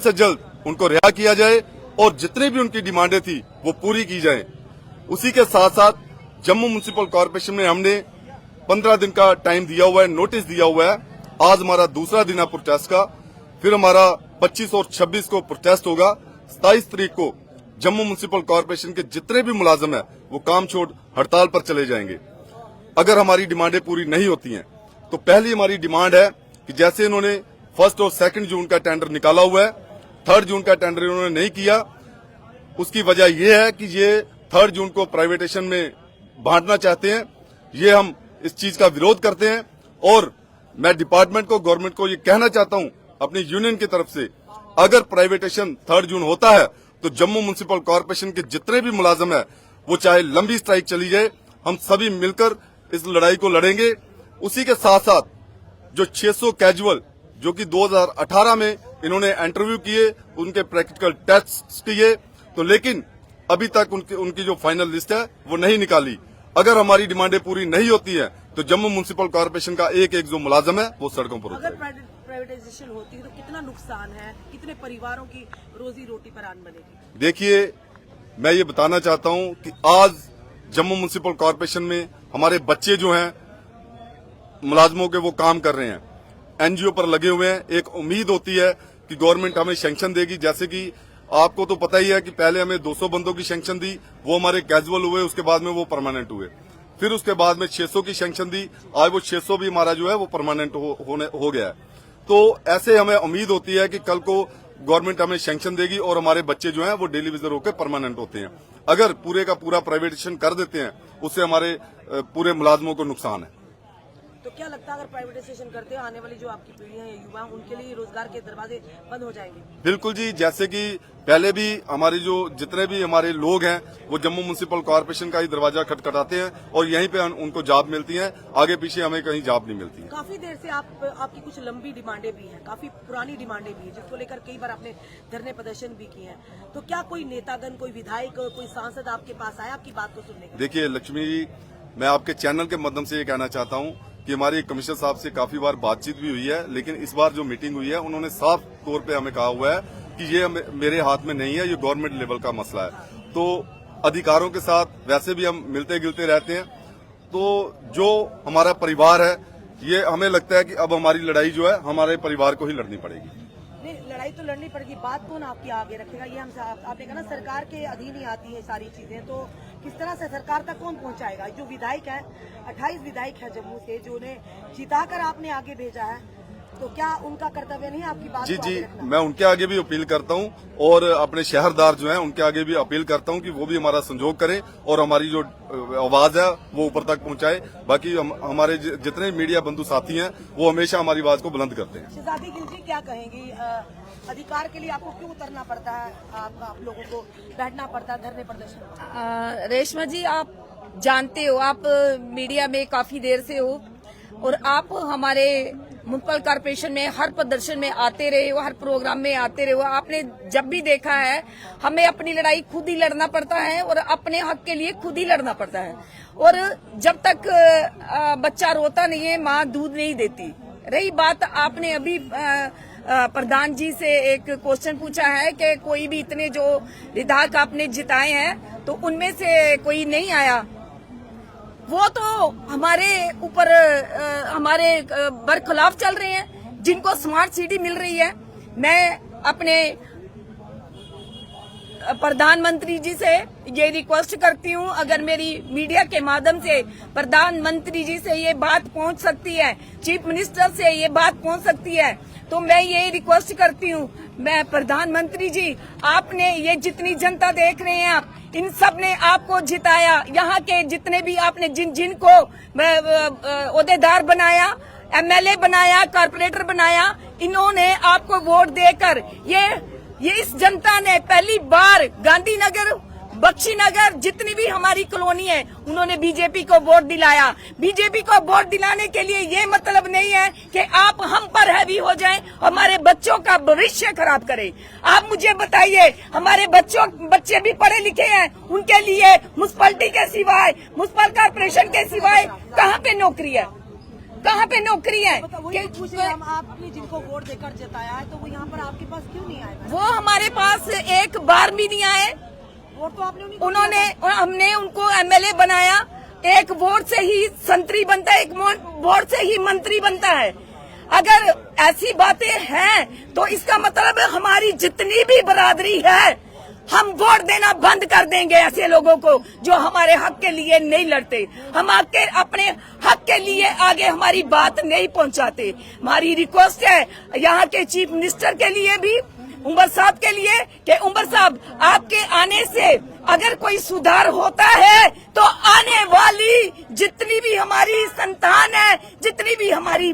से जल्द उनको रिहा किया जाए और जितनी भी उनकी डिमांडें थी वो पूरी की जाए। उसी के साथ साथ जम्मू म्युनिसिपल कॉर्पोरेशन में हमने 15 दिन का टाइम दिया हुआ है, नोटिस दिया हुआ है। आज हमारा दूसरा दिन है प्रोटेस्ट का, फिर हमारा 25 और 26 को प्रोटेस्ट होगा। 27 तारीख को जम्मू म्युनिसिपल कॉर्पोरेशन के जितने भी मुलाजिम है वो काम छोड़ हड़ताल पर चले जाएंगे। अगर हमारी डिमांडें पूरी नहीं होती हैं तो पहली हमारी डिमांड है कि जैसे इन्होंने 1 और 2 जून का टेंडर निकाला हुआ है, 3 जून का टेंडर इन्होंने नहीं किया। उसकी वजह यह है कि ये 3 जून को प्राइवेटेशन में बांटना चाहते हैं। ये हम इस चीज का विरोध करते हैं और मैं डिपार्टमेंट को, गवर्नमेंट को ये कहना चाहता हूं अपनी यूनियन की तरफ से, अगर प्राइवेटेशन 3 जून होता है तो जम्मू म्युनिसिपल कॉर्पोरेशन के जितने भी मुलाजिम है वो चाहे लंबी स्ट्राइक चली जाए, हम सभी मिलकर इस लड़ाई को लड़ेंगे। उसी के साथ साथ जो 600 कैजुअल जो कि 2018 में इन्होंने इंटरव्यू किए, उनके प्रैक्टिकल टेस्ट किए, तो लेकिन अभी तक उनकी जो फाइनल लिस्ट है वो नहीं निकाली। अगर हमारी डिमांडें पूरी नहीं होती है तो जम्मू म्युनिसिपल कॉर्पोरेशन का एक जो मुलाजिम है वो सड़कों पर अगर प्राइवेटाइजेशन होती है तो कितना नुकसान है, कितने परिवारों की रोजी रोटी पर आन बनेगी? देखिए, मैं ये बताना चाहता हूं कि आज जम्मू म्युनिसिपल कॉर्पोरेशन में हमारे बच्चे जो हैं मुलाजमों के वो काम कर रहे हैं, एनजीओ पर लगे हुए हैं। एक उम्मीद होती है कि गवर्नमेंट हमें सैंक्शन देगी। जैसे कि आपको तो पता ही है कि पहले हमें 200 बंदों की सैंक्शन दी, वो हमारे कैजुअल हुए, उसके बाद में वो परमानेंट हुए। फिर उसके बाद में 600 की सैंक्शन दी, आज वो 600 भी हमारा जो है वो परमानेंट हो गया है। तो ऐसे हमें उम्मीद होती है कि कल को गवर्नमेंट हमें सैंक्शन देगी और हमारे बच्चे जो हैं वो डेली विजिटर होकर परमानेंट होते हैं। अगर पूरे का पूरा प्राइवेटाइजेशन कर देते हैं उससे हमारे पूरे मुलाजमों को नुकसान है। तो क्या लगता है अगर प्राइवेटाइजेशन करते हैं आने वाली जो आपकी पीढ़ियां या युवा उनके लिए रोजगार के दरवाजे बंद हो जाएंगे? बिल्कुल जी, जैसे कि पहले भी हमारी जो जितने भी हमारे लोग हैं वो जम्मू म्युनिसिपल कॉर्पोरेशन का ही दरवाजा खटखटाते हैं और यहीं पे उनको जॉब मिलती है, आगे पीछे हमें कहीं जॉब नहीं मिलती है। काफी देर से आपकी कुछ लंबी डिमांडें भी हैं, काफी पुरानी डिमांडें भी हैं, जिसको लेकर कई बार आपने धरने प्रदर्शन भी किए हैं। तो क्या कोई नेतागण, कोई विधायक, कोई सांसद आपके पास आया आपकी बात को सुनने के? देखिए लक्ष्मी जी, मैं आपके चैनल के माध्यम से ये कहना चाहता हूँ कि हमारी कमिश्नर साहब से काफी बार बातचीत भी हुई है, लेकिन इस बार जो मीटिंग हुई है उन्होंने साफ तौर पे हमें कहा हुआ है कि ये मेरे हाथ में नहीं है, ये गवर्नमेंट लेवल का मसला है। तो अधिकारों के साथ वैसे भी हम मिलते गिलते रहते हैं। तो जो हमारा परिवार है, ये हमें लगता है कि अब हमारी लड़ाई जो है हमारे परिवार को ही लड़नी पड़ेगी। नहीं, लड़ाई तो लड़नी पड़ेगी, बात कौन आपकी आगे रखेगा? ये हमसे आपने कहा ना सरकार के अधीन ही आती है सारी चीजें, तो किस तरह से सरकार तक कौन पहुंचाएगा? जो विधायक है, 28 विधायक है जम्मू से, जो उन्हें जिताकर आपने आगे भेजा है, तो क्या उनका कर्तव्य नहीं आपकी बात जी को जी, आगे रखना? मैं उनके आगे भी अपील करता हूं और अपने शहरदार जो हैं उनके आगे भी अपील करता हूं कि वो भी हमारा संजोग करें और हमारी जो आवाज है वो ऊपर तक पहुंचाए। बाकी हमारे जितने मीडिया बंधु साथी हैं वो हमेशा हमारी आवाज को बुलंद करते हैं। शहजादी गिल जी, क्या कहेंगी? अधिकार के लिए आपको क्यों उतरना पड़ता है, आप लोगों को बैठना पड़ता है धरने प्रदर्शन? रेशमा जी, आप जानते हो, आप मीडिया में काफी देर से हो और आप हमारे म्युनिसिपल कॉर्पोरेशन में हर प्रदर्शन में आते रहे हो, हर प्रोग्राम में आते रहे हो। आपने जब भी देखा है हमें अपनी लड़ाई खुद ही लड़ना पड़ता है और अपने हक के लिए खुद ही लड़ना पड़ता है। और जब तक बच्चा रोता नहीं है, माँ दूध नहीं देती। रही बात, आपने अभी प्रधान जी से एक क्वेश्चन पूछा है कि कोई भी इतने जो विधायक आपने जिताए हैं तो उनमें से कोई नहीं आया, वो तो हमारे ऊपर हमारे बरखिलाफ चल रहे हैं, जिनको स्मार्ट सिटी मिल रही है। मैं अपने प्रधानमंत्री जी से ये रिक्वेस्ट करती हूँ, अगर मेरी मीडिया के माध्यम से प्रधानमंत्री जी से ये बात पहुँच सकती है, चीफ मिनिस्टर से ये बात पहुँच सकती है, तो मैं ये रिक्वेस्ट करती हूँ, मैं प्रधानमंत्री जी, आपने ये जितनी जनता देख रहे हैं आप, इन सब ने आपको जिताया। यहाँ के जितने भी आपने जिनको ओहदेदार बनाया, एमएलए बनाया, कॉर्पोरेटर बनाया, इन्होंने आपको वोट देकर ये इस जनता ने पहली बार गांधीनगर, बख्शीनगर, जितनी भी हमारी कॉलोनी है, उन्होंने बीजेपी को वोट दिलाया। बीजेपी को वोट दिलाने के लिए ये मतलब नहीं है कि आप हम पर हैवी हो जाएं, हमारे बच्चों का भविष्य खराब करें। आप मुझे बताइए, हमारे बच्चे भी पढ़े लिखे हैं, उनके लिए म्युनिसिपैलिटी के सिवाय, म्युनिसिपल कॉर्पोरेशन के सिवाय कहाँ पे नौकरी है? कहाँ पे नौकरी है? हम आपने जिनको वोट देकर जिताया है, तो वो यहाँ पर आपके पास क्यों नहीं आए? वो हमारे पास एक बार भी नहीं आए। वोट तो आपने उन्हीं को उन्होंने हमने उनको एमएलए बनाया। एक वोट से ही संतरी बनता है, एक वोट से ही मंत्री बनता है। अगर ऐसी बातें हैं तो इसका मतलब हमारी जितनी भी बरादरी है हम वोट देना बंद कर देंगे ऐसे लोगों को जो हमारे हक के लिए नहीं लड़ते, हम अपने हक के लिए आगे हमारी बात नहीं पहुंचाते। हमारी रिक्वेस्ट है यहाँ के चीफ मिनिस्टर के लिए भी, उमर साहब के लिए कि उमर साहब आपके आने से अगर कोई सुधार होता है तो आने वाली जितनी भी हमारी संतान है, जितनी भी हमारी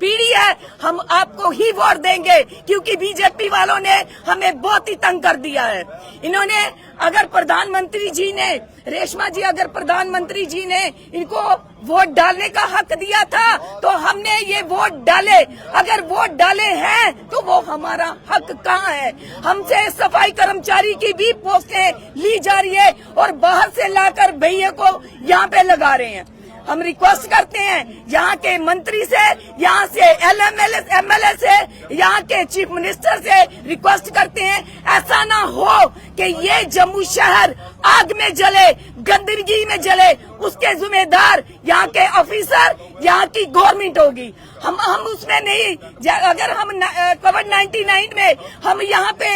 पीढ़ी है, हम आपको ही वोट देंगे, क्योंकि बीजेपी वालों ने हमें बहुत ही तंग कर दिया है। इन्होंने अगर प्रधानमंत्री जी ने, रेशमा जी, अगर प्रधानमंत्री जी ने इनको वोट डालने का हक दिया था तो हमने ये वोट डाले। अगर वोट डाले हैं तो वो हमारा हक कहाँ है? हमसे सफाई कर्मचारी की भी पोस्टें ली जा रही है और बाहर से लाकर भैया को यहाँ पे लगा रहे हैं। हम रिक्वेस्ट करते हैं यहाँ के मंत्री से, यहाँ से एमएलए से, यहाँ के चीफ मिनिस्टर से रिक्वेस्ट करते हैं ऐसा ना हो कि ये जम्मू शहर आग में जले, गंदगी में जले, उसके जिम्मेदार यहाँ के ऑफिसर, यहाँ की गवर्नमेंट होगी। हम उसमें नहीं, अगर हम कोविड-19 में हम यहाँ पे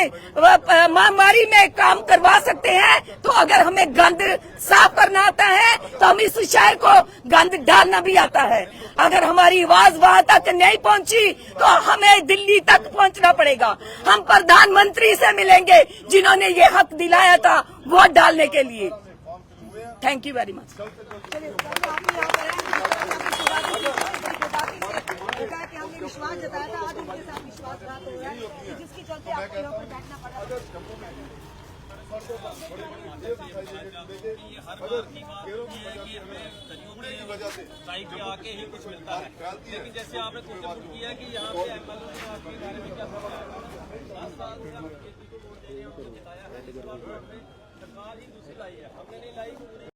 महामारी में काम करवा सकते हैं तो अगर हमें गंद साफ करना आता है तो हम इस शहर को गंद डालना भी आता है। अगर हमारी आवाज वहाँ तक नहीं पहुँची तो हमें दिल्ली तक पहुँचना पड़ेगा। हम प्रधानमंत्री से मिलेंगे जिन्होंने ये हक दिलाया था वोट डालने के लिए। Thank you very much. कि हमने विश्वास जताया था, आज उनके साथ विश्वासघात हो रहा है, जिसके चलते आपको यहाँ पर बैठना पड़ा। आके ही कुछ मिलता है, लेकिन जैसे आपने क्वेश्चन पुट किया कि यहाँ पे एमएलए ने आपके बारे में क्या सोचा है, 10 साल से हम बीजेपी को वोट दे रहे हैं, उनको जिताया है, इस बार में सरकार ही दूसरी लाई है, हमने नहीं लाई।